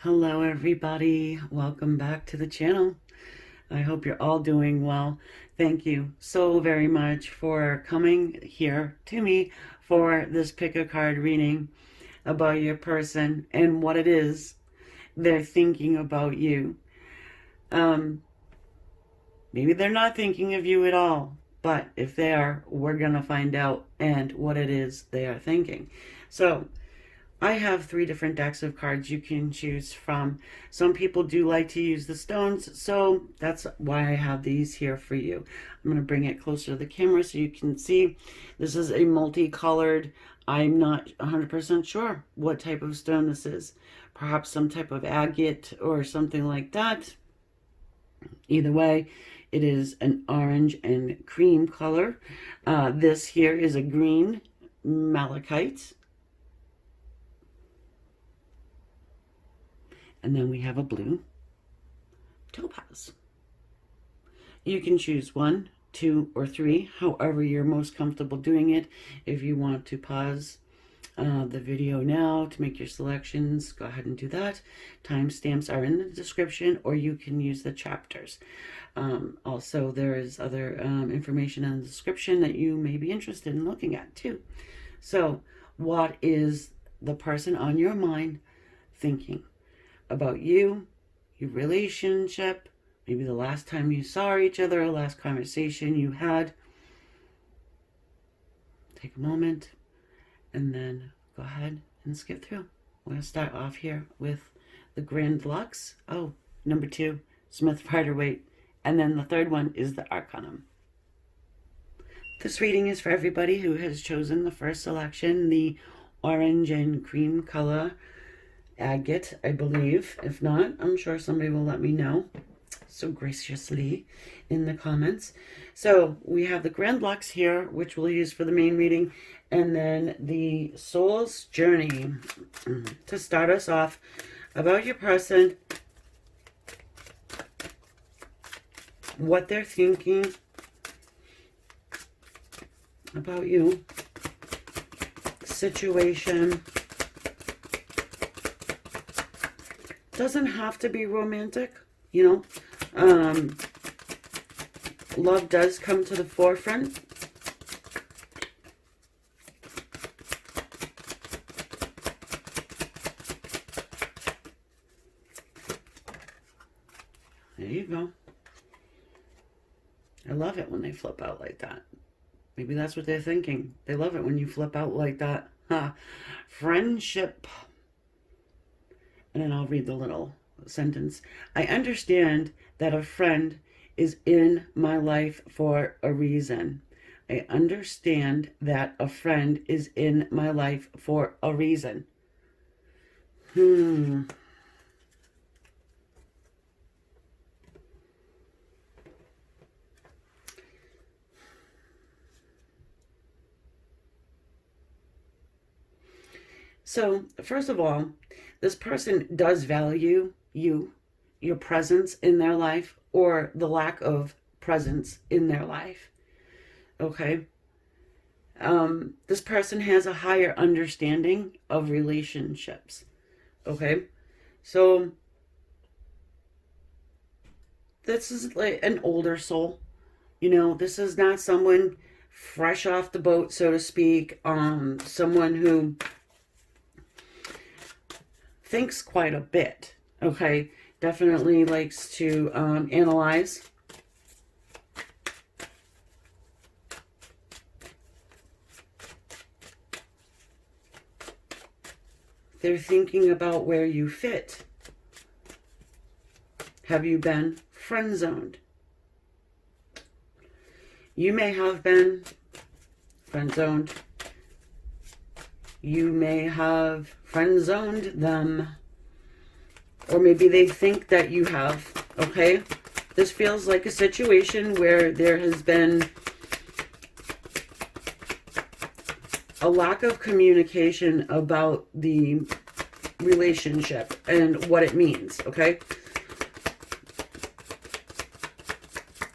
Hello everybody, welcome back to the channel. I hope you're all doing well. Thank you so very much for coming here to me for this pick a card reading about your person and what it is they're thinking about you. Maybe they're not thinking of you at all, but if they are, we're gonna find out and what it is they are thinking. So I have 3 different decks of cards you can choose from. Some people do like to use the stones, so that's why I have these here for you. I'm going to bring it closer to the camera so you can see. This is a multicolored. I'm not 100% sure what type of stone this is. Perhaps some type of agate or something like that. Either way, it is an orange and cream color. This here is a green malachite. And then we have a blue topaz. You can choose 1, 2, or 3, however you're most comfortable doing it. If you want to pause the video now to make your selections, go ahead and do that. Timestamps are in the description, or you can use the chapters. Also, there is other information in the description that you may be interested in looking at too. So, what is the person on your mind thinking about you, your relationship, maybe the last time you saw each other, or last conversation you had? Take a moment and then go ahead and skip through. We're going to start off here with the Grand Lux. Oh, number 2, Smith Rider-Waite. And then the third one is the Arcanum. This reading is for everybody who has chosen the first selection, the orange and cream color agate, I believe. If not, I'm sure somebody will let me know so graciously in the comments. So we have the Grand Lux here, which we'll use for the main reading, and then the Soul's Journey to start us off about your person, what they're thinking about you, situation. Doesn't have to be romantic, you know. Love does come to the forefront. There you go. I love it when they flip out like that. Maybe that's what they're thinking. They love it when you flip out like that. Friendship. And then I'll read the little sentence. I understand that a friend is in my life for a reason. I understand that a friend is in my life for a reason. So, first of all, this person does value you, your presence in their life, or the lack of presence in their life. Okay? This person has a higher understanding of relationships. Okay? So, this is like an older soul. You know, this is not someone fresh off the boat, so to speak. Someone who thinks quite a bit, okay? Definitely likes to analyze. They're thinking about where you fit. Have you been friend-zoned? You may have been friend-zoned. You may have friend-zoned them. Or maybe they think that you have, okay? This feels like a situation where there has been a lack of communication about the relationship and what it means, okay?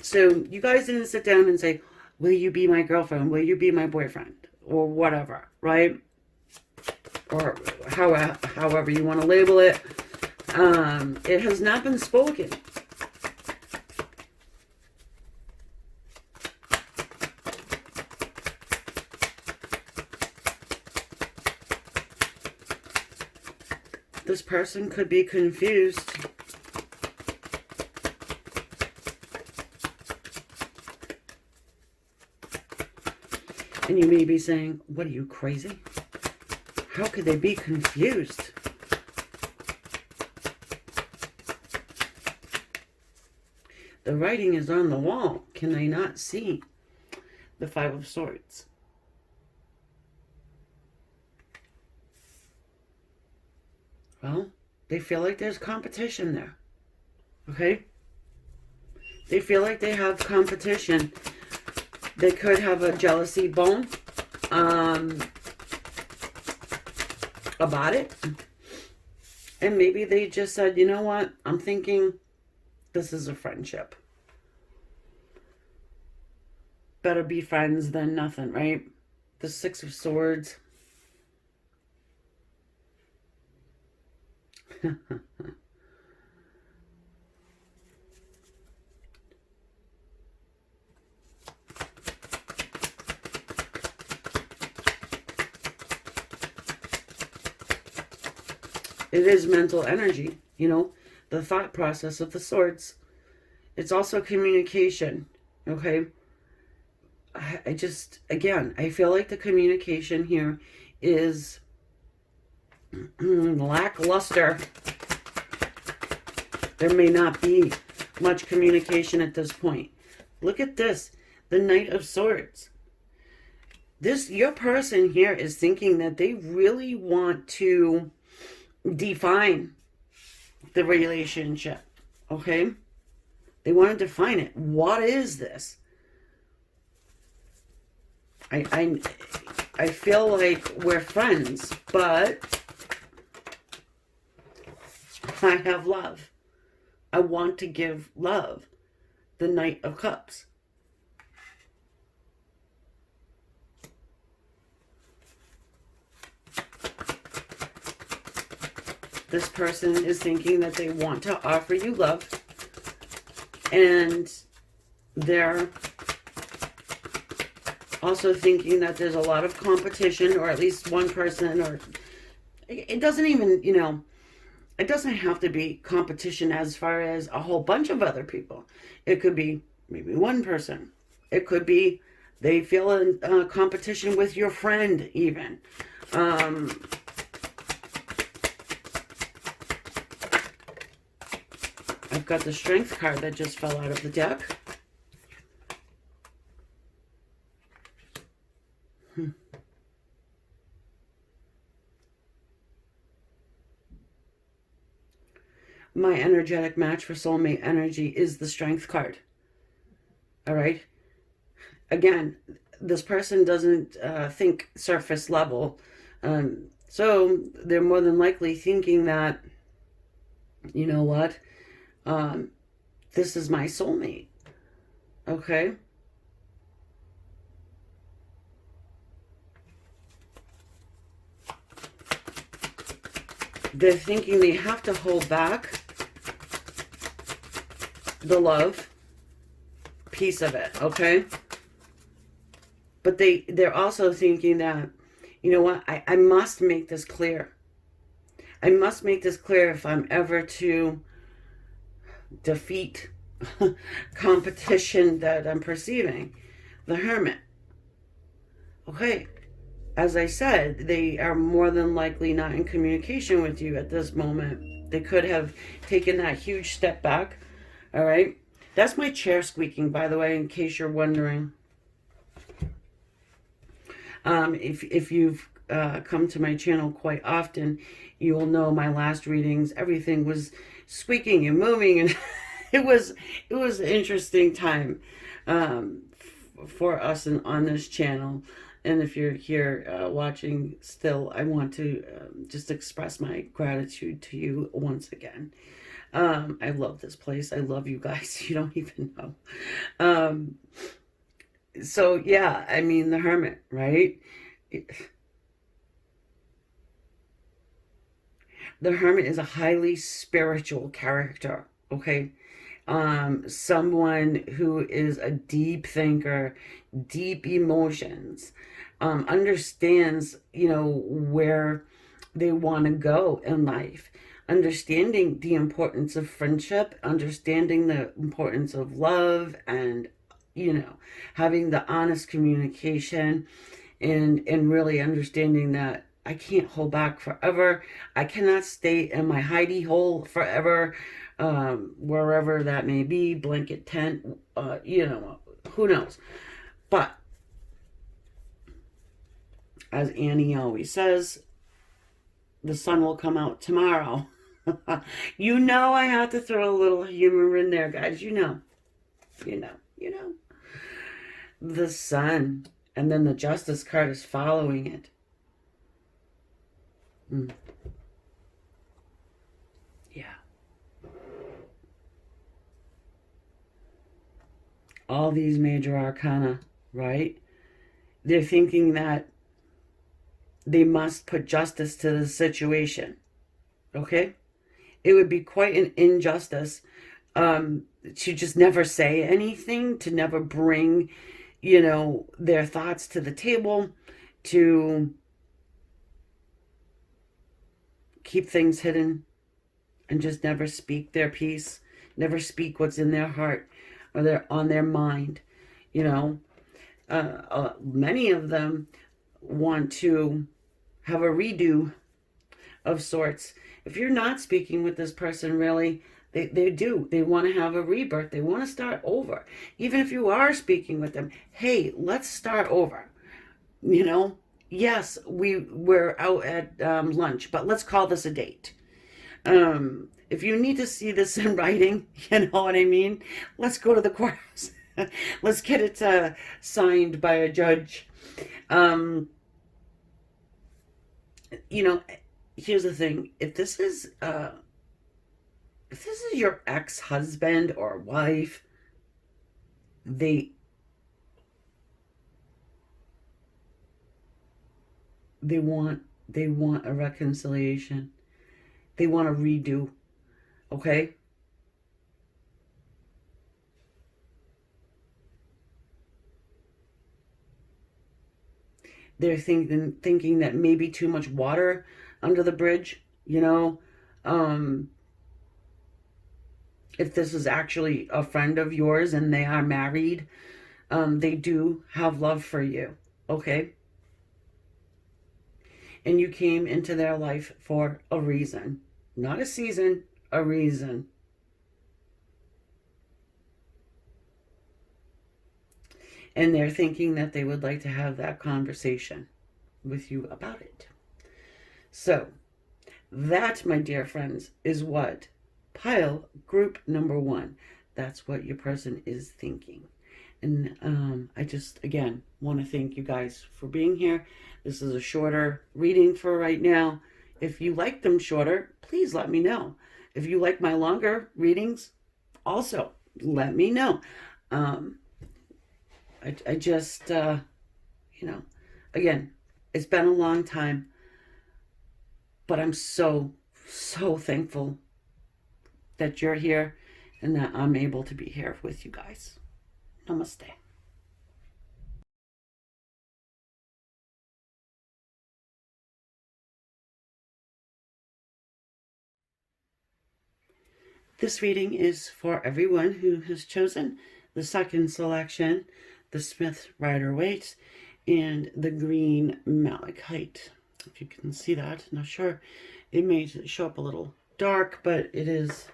So you guys didn't sit down and say, will you be my girlfriend? Will you be my boyfriend? Or whatever, right? Or however you want to label it. It has not been spoken. This person could be confused. And you may be saying, what are you, crazy? How could they be confused? The writing is on the wall. Can I not see the Five of Swords? Well, they feel like there's competition there. Okay? They feel like they have competition. They could have a jealousy bone about it. And maybe they just said, you know what? I'm thinking this is a friendship. Better be friends than nothing, right? The Six of Swords. It is mental energy, you know, the thought process of the swords. It's also communication, okay? I just, again, I feel like the communication here is lackluster. There may not be much communication at this point. Look at this, the Knight of Swords. Your person here is thinking that they really want to define the relationship, okay? They want to define it. What is this? I feel like we're friends, but I have love. I want to give love. The Knight of Cups. This person is thinking that they want to offer you love, and they're also thinking that there's a lot of competition, or at least one person, or it doesn't even, you know, it doesn't have to be competition as far as a whole bunch of other people. It could be maybe one person. It could be they feel in competition with your friend even. I've got the Strength card that just fell out of the deck. My energetic match for soulmate energy is the Strength card. All right. Again, this person doesn't think surface level. So they're more than likely thinking that, you know what? This is my soulmate. Okay. They're thinking they have to hold back the love piece of it, okay? But they're also thinking that, you know what, I must make this clear. I must make this clear if I'm ever to defeat competition that I'm perceiving. The Hermit. Okay, as I said, they are more than likely not in communication with you at this moment. They could have taken that huge step back. All right. That's my chair squeaking, by the way, in case you're wondering. If you've come to my channel quite often, you will know my last readings. Everything was squeaking and moving, and it was an interesting time for us on this channel. And if you're here watching still, I want to just express my gratitude to you once again. I love this place. I love you guys. You don't even know. So, yeah, I mean, the Hermit, right? the Hermit is a highly spiritual character, okay? Someone who is a deep thinker, deep emotions, understands, where they want to go in life, understanding the importance of friendship, understanding the importance of love, and, having the honest communication, and really understanding that I can't hold back forever. I cannot stay in my hidey hole forever, wherever that may be, blanket tent, who knows. But as Annie always says, the sun will come out tomorrow. I have to throw a little humor in there, guys. You know. The sun, and then the Justice card is following it. Yeah. All these major arcana, right? They're thinking that they must put justice to the situation. Okay? It would be quite an injustice to just never say anything, to never bring, their thoughts to the table, to keep things hidden and just never speak their piece, never speak what's in their heart or on their mind. Many of them want to have a redo of sorts. If you're not speaking with this person, really, they do. They want to have a rebirth. They want to start over. Even if you are speaking with them, hey, let's start over. Yes, we're out at lunch, but let's call this a date. If you need to see this in writing, you know what I mean? Let's go to the courthouse. Let's get it signed by a judge. Here's the thing. If this is your ex-husband or wife, they want a reconciliation. They want a redo. Okay? They're thinking that maybe too much water under the bridge, if this is actually a friend of yours and they are married, they do have love for you, okay? And you came into their life for a reason. Not a season, a reason. And they're thinking that they would like to have that conversation with you about it. So, that, my dear friends, is what pile group number 1. That's what your person is thinking. And I just, again, want to thank you guys for being here. This is a shorter reading for right now. If you like them shorter, please let me know. If you like my longer readings, also let me know. I just, again, it's been a long time, but I'm so, so thankful that you're here and that I'm able to be here with you guys. Namaste. This reading is for everyone who has chosen the second selection, the Smith Rider-Waite, and the green malachite. If you can see that, not sure. It may show up a little dark, but it is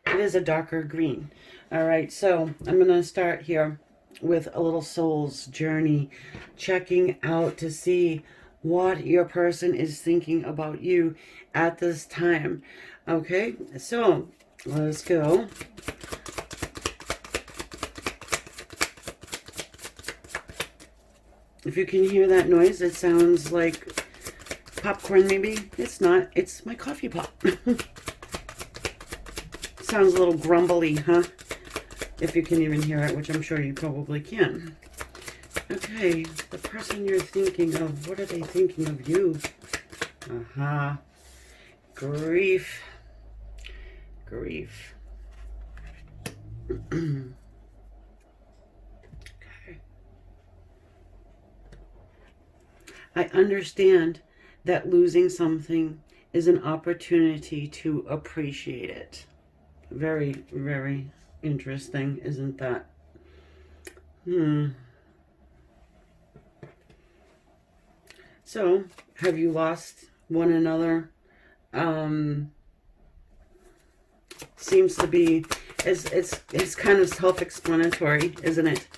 a darker green. All right, so I'm going to start here with a little soul's journey, checking out to see what your person is thinking about you at this time. Okay, so let's go. If you can hear that noise, it sounds like popcorn maybe. It's not. It's my coffee pot. Sounds a little grumbly, huh? If you can even hear it, which I'm sure you probably can. Okay, the person you're thinking of, what are they thinking of you? Grief. Grief. Okay. I understand that losing something is an opportunity to appreciate it. Very, very interesting, isn't that? So, have you lost one another? Seems to be, it's kind of self-explanatory, isn't it?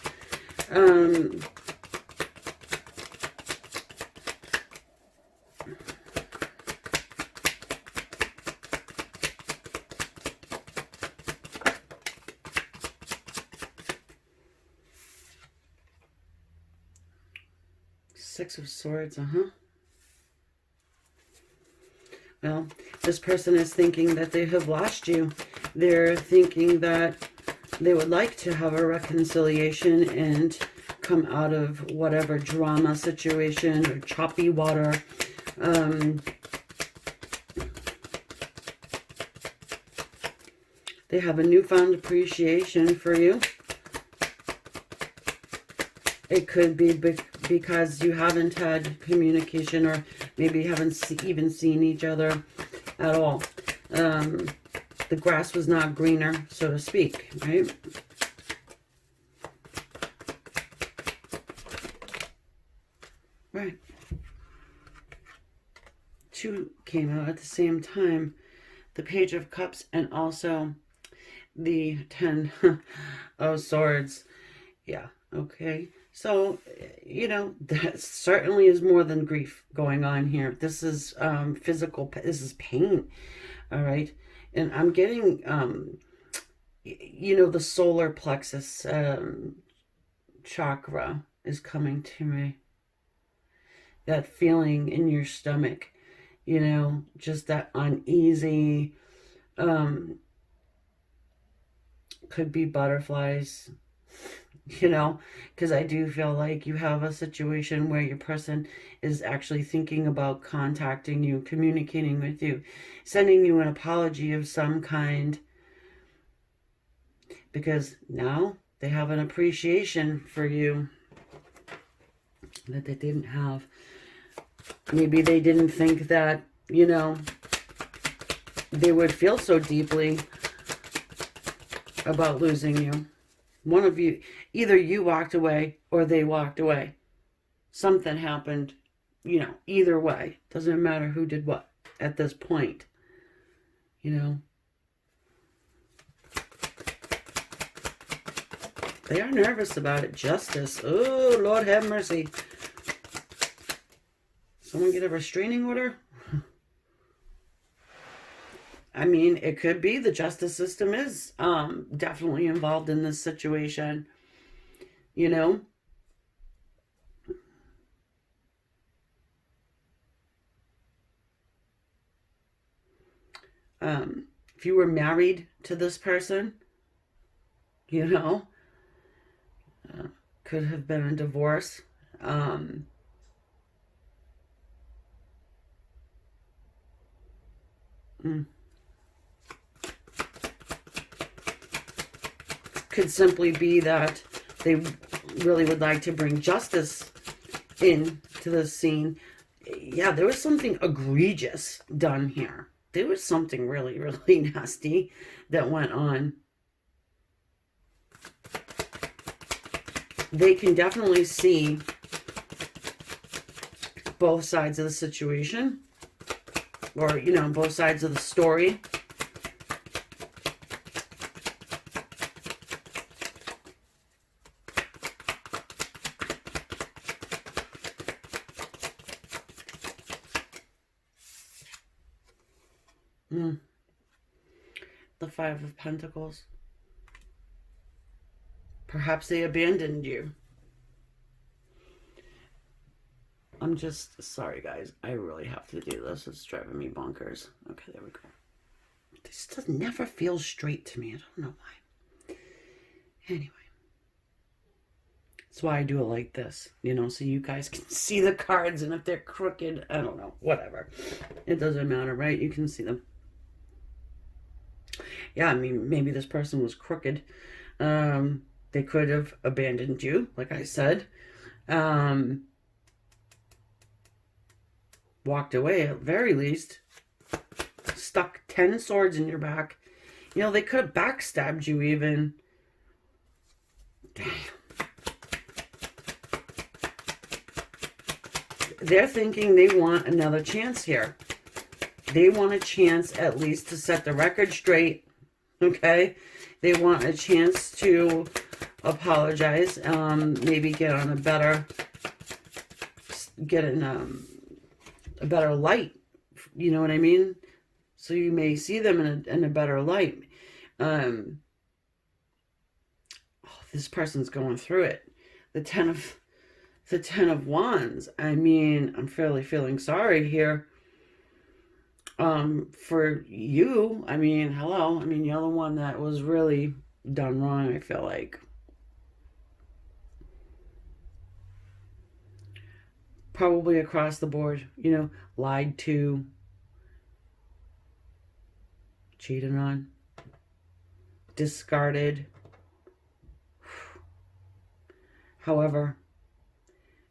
Six of Swords, Well, this person is thinking that they have lost you. They're thinking that they would like to have a reconciliation and come out of whatever drama situation or choppy water. They have a newfound appreciation for you. It could be because you haven't had communication, or maybe haven't even seen each other at all. The grass was not greener, so to speak, right? Right. Two came out at the same time. The Page of Cups and also the 10 of Swords. Yeah, okay. So, you know, that certainly is more than grief going on here. This is physical, this is pain, all right? And I'm getting, you know, the solar plexus chakra is coming to me. That feeling in your stomach, you know, just that uneasy, could be butterflies, you know, because I do feel like you have a situation where your person is actually thinking about contacting you, communicating with you, sending you an apology of some kind, because now they have an appreciation for you that they didn't have. Maybe they didn't think that, you know, they would feel so deeply about losing you. One of you, either you walked away or they walked away. Something happened, you know, either way. Doesn't matter who did what at this point, you know. They are nervous about it. Justice. Oh, Lord have mercy. Someone get a restraining order? I mean, it could be the justice system is definitely involved in this situation, you know. If you were married to this person, you know, could have been a divorce. Could simply be that they really would like to bring justice into the scene. Yeah, there was something egregious done here. There was something really, really nasty that went on. They can definitely see both sides of the situation, or, you know, both sides of the story. The Five of Pentacles. Perhaps they abandoned you. I'm just sorry, guys. I really have to do this. It's driving me bonkers. Okay, there we go. This just never feels straight to me. I don't know why. Anyway. That's why I do it like this, you know, so you guys can see the cards, and if they're crooked, I don't know, whatever. It doesn't matter, right? You can see them. Yeah, I mean, maybe this person was crooked. They could have abandoned you, like I said. Walked away at very least. Stuck 10 swords in your back. You know, they could have backstabbed you even. Damn. They're thinking they want another chance here. They want a chance at least to set the record straight. Okay? They want a chance to apologize. Maybe get on a better... Get in a better light. You know what I mean? So you may see them in a better light. This person's going through it. The Ten of Wands. I mean, I'm fairly feeling sorry here. For you. I mean, hello. I mean, you're the one that was really done wrong, I feel like. Probably across the board, you know, lied to, cheated on, discarded. However,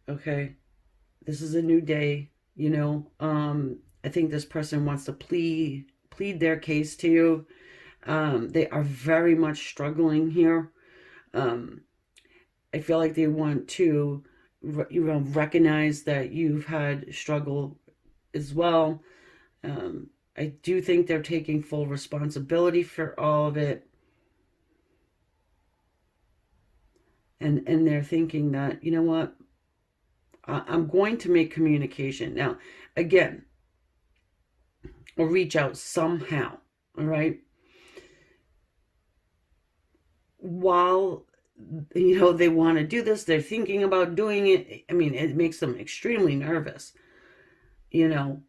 okay, this is a new day, you know. I think this person wants to plead their case to you. They are very much struggling here. I feel like they want to, you know, recognize that you've had struggle as well. I do think they're taking full responsibility for all of it. And they're thinking that, you know what, I'm going to make communication. Now, again, or reach out somehow, all right? While, you know, they want to do this, they're thinking about doing it. I mean, it makes them extremely nervous, you know.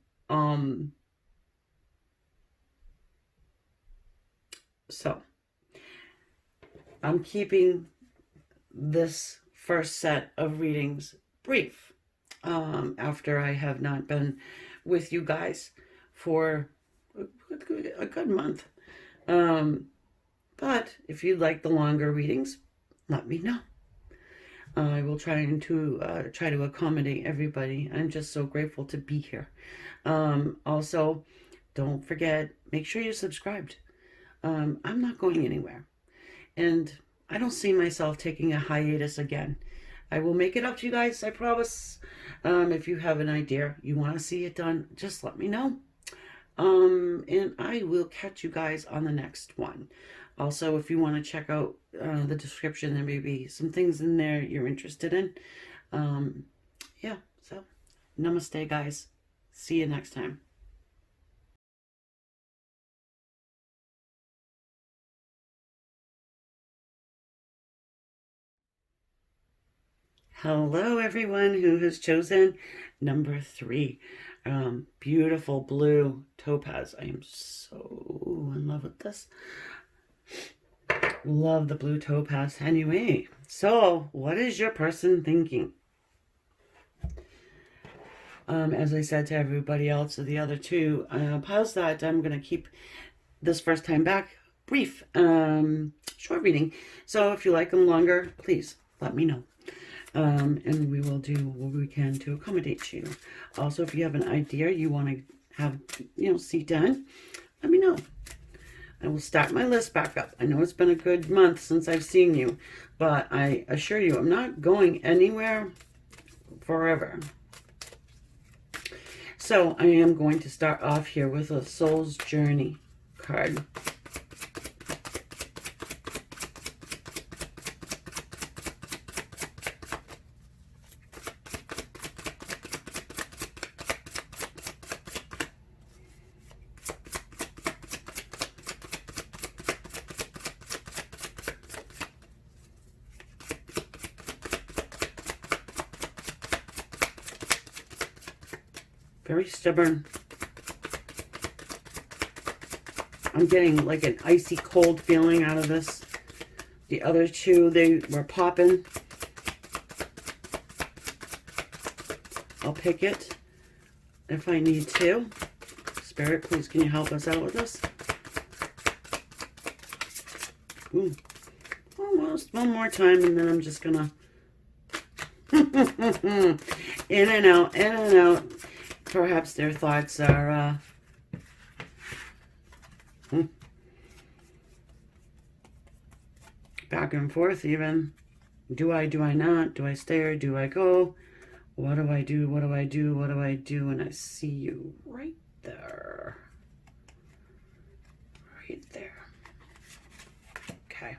So, I'm keeping this first set of readings brief, after I have not been with you guys for a good month. But if you'd like the longer readings, let me know. I will try to accommodate everybody. I'm just so grateful to be here. Also, don't forget, make sure you're subscribed. I'm not going anywhere. And I don't see myself taking a hiatus again. I will make it up to you guys, I promise. If you have an idea, you want to see it done, just let me know. And I will catch you guys on the next one. Also, if you want to check out the description, there may be some things in there you're interested in. Yeah, so namaste, guys. See you next time. Hello, everyone who has chosen number 3. Beautiful blue topaz. I am so in love with this. Love the blue topaz. Anyway, so what is your person thinking? As I said to everybody else, the other two piles, that I'm going to keep this first time back brief, short reading. So if you like them longer, please let me know. And we will do what we can to accommodate you. Also, if you have an idea you want to have, you know, see done, let me know. I will start my list back up. I know it's been a good month since I've seen you, but I assure you, I'm not going anywhere forever. So I am going to start off here with a Soul's Journey card. Very stubborn. I'm getting like an icy cold feeling out of this. The other two, they were popping. pick it if I need to. Spirit, please, can you help us out with this? Ooh. Almost one more time, and then I'm just gonna in and out, in and out. Perhaps their thoughts are back and forth even. Do I not? Do I stay or do I go? What do I do? What do I do? What do I do? And I see you right there. Right there. Okay.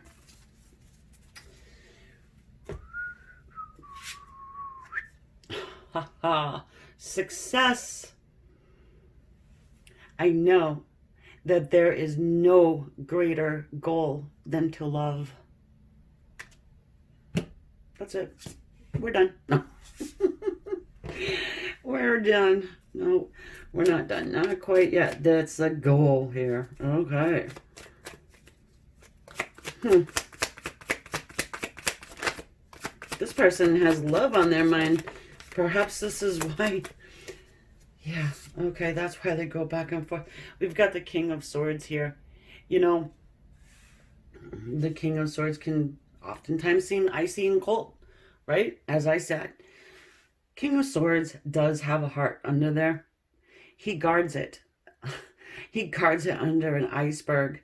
Haha. Success. I know that there is no greater goal than to love. That's it. We're done. No. We're done. No, we're not done. Not quite yet. That's the goal here. Okay. This person has love on their mind. Perhaps this is why. Yeah, okay, that's why they go back and forth. We've got the King of Swords here. You know, the King of Swords can oftentimes seem icy and cold, right? As I said, King of Swords does have a heart under there. He guards it. He guards it under an iceberg,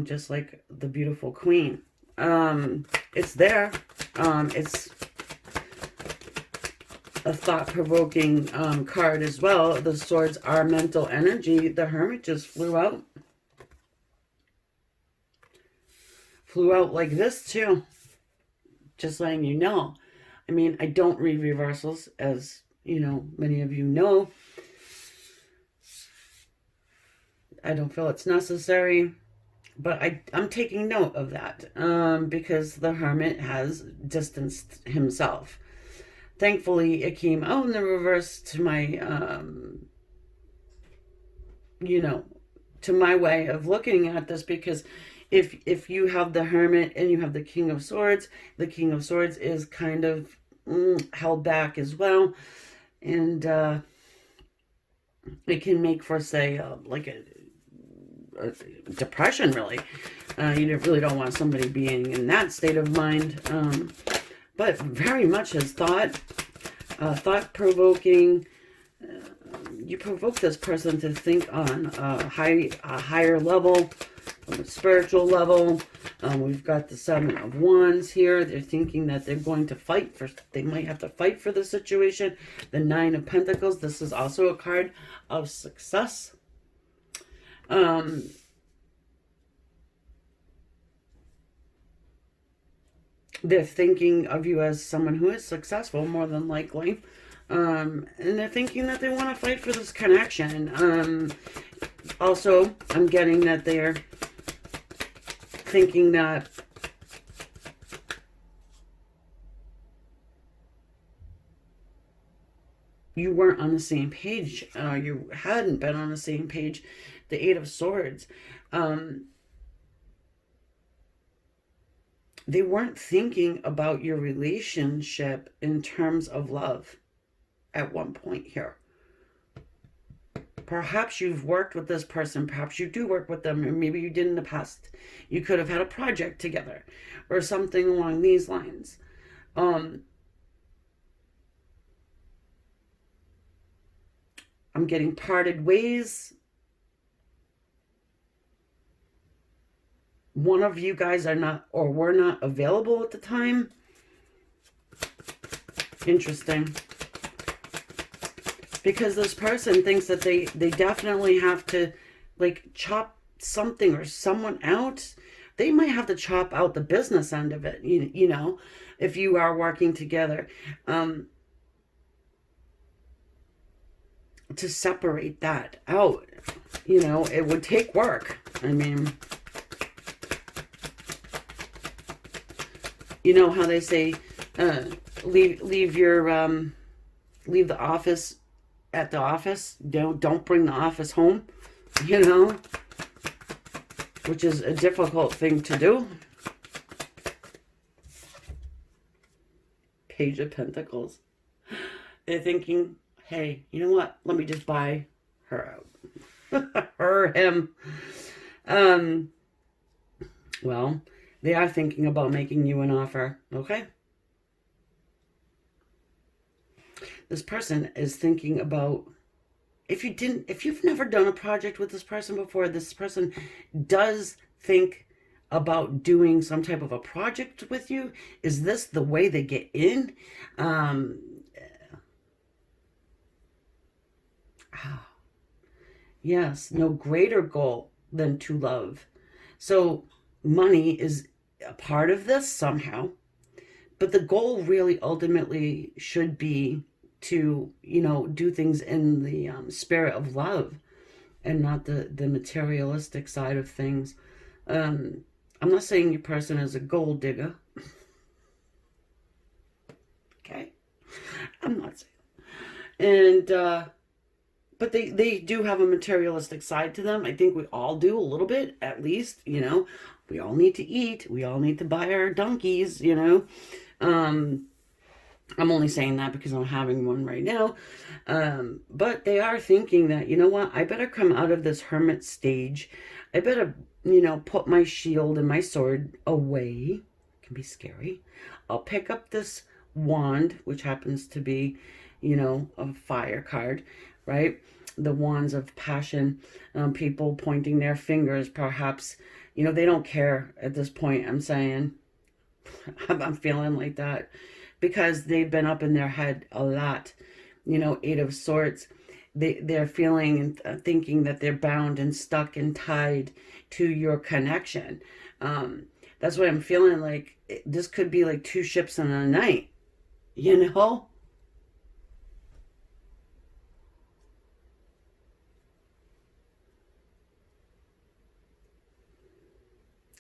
just like the beautiful Queen. It's there. It's a thought-provoking card as well. The swords are mental energy. The Hermit just flew out. Flew out like this too. Just letting you know. I mean, I don't read reversals, as you know, many of you know. I don't feel it's necessary. But I'm taking note of that because the Hermit has distanced himself. Thankfully, it came out in the reverse to my, you know, to my way of looking at this, because if you have the Hermit and you have the King of Swords is kind of held back as well. And it can make for, say, like a depression, really. You really don't want somebody being in that state of mind. But very much as thought-provoking. You provoke this person to think on a higher level, on a spiritual level. We've got the Seven of Wands here. They're thinking that they're going to fight for, they might have to fight for the situation. The Nine of Pentacles, this is also a card of success. They're thinking of you as someone who is successful, more than likely. And they're thinking that they want to fight for this connection. Also, I'm getting that they're thinking that you weren't on the same page. You hadn't been on the same page. The Eight of Swords. They weren't thinking about your relationship in terms of love at one point here. Perhaps you've worked with this person. Perhaps you do work with them, or maybe you did in the past. You could have had a project together or something along these lines. I'm getting parted ways. One of you guys are not, or were not, available at the time. Interesting. Because this person thinks that they definitely have to, like, chop something or someone out. They might have to chop out the business end of it, you know, if you are working together. To separate that out, you know, it would take work. I mean, you know how they say, leave the office at the office. Don't bring the office home, you know, which is a difficult thing to do. Page of Pentacles. They're thinking, hey, you know what? Let me just buy her out. Her, him. Um, well, they are thinking about making you an offer, okay? This person is thinking about, if you've never done a project with this person before, this person does think about doing some type of a project with you. Is this the way they get in? Um, yes, no greater goal than to love. So money is a part of this somehow, but the goal really ultimately should be to, do things in the spirit of love and not the materialistic side of things. Um, I'm not saying your person is a gold digger. Okay, I'm not saying. And but they do have a materialistic side to them. I think we all do a little bit, at least. We all need to eat. We all need to buy our donkeys. Um, I'm only saying that because I'm having one right now. But they are thinking that, you know what, I better come out of this hermit stage. I better, put my shield and my sword away. It can be scary. I'll pick up this wand, which happens to be, a fire card, right? The wands of passion, people pointing their fingers, perhaps, they don't care at this point. I'm saying, I'm feeling like that because they've been up in their head a lot. Eight of Swords. They're feeling and thinking that they're bound and stuck and tied to your connection. That's what I'm feeling like. This could be like two ships in a night, you know?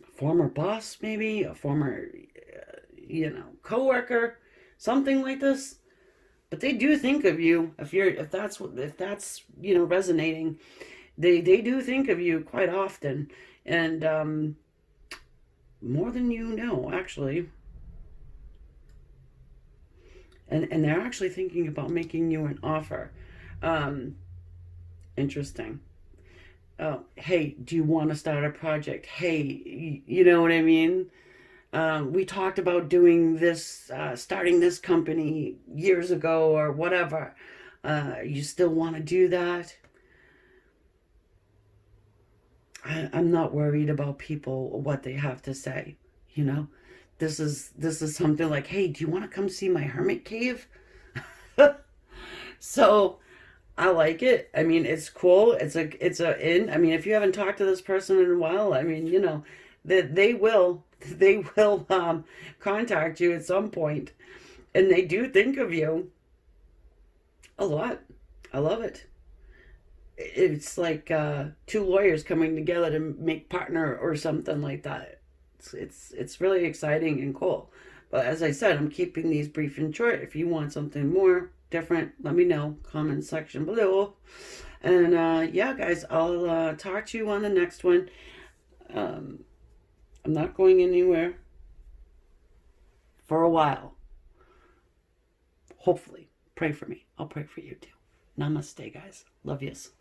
A former boss, maybe, a former, coworker, something like this. But they do think of you. If that's resonating, they do think of you quite often, and more than you know, actually. And they're actually thinking about making you an offer. Um, Interesting. Oh, hey, do you want to start a project? Hey, you know what I mean? We talked about doing this, starting this company years ago or whatever. You still want to do that? I'm not worried about people, what they have to say. You know, this is something like, hey, do you want to come see my hermit cave? So I like it. I mean, it's cool. I mean, if you haven't talked to this person in a while, I mean, that they will they will contact you at some point, and they do think of you a lot. I love it. It's like two lawyers coming together to make partner or something like that. It's really exciting and cool. But as I said, I'm keeping these brief and short. If you want something more different, let me know. Comment section below. And yeah, guys, I'll talk to you on the next one. Um, I'm not going anywhere for a while. Hopefully. Pray for me. I'll pray for you too. Namaste, guys. Love yous.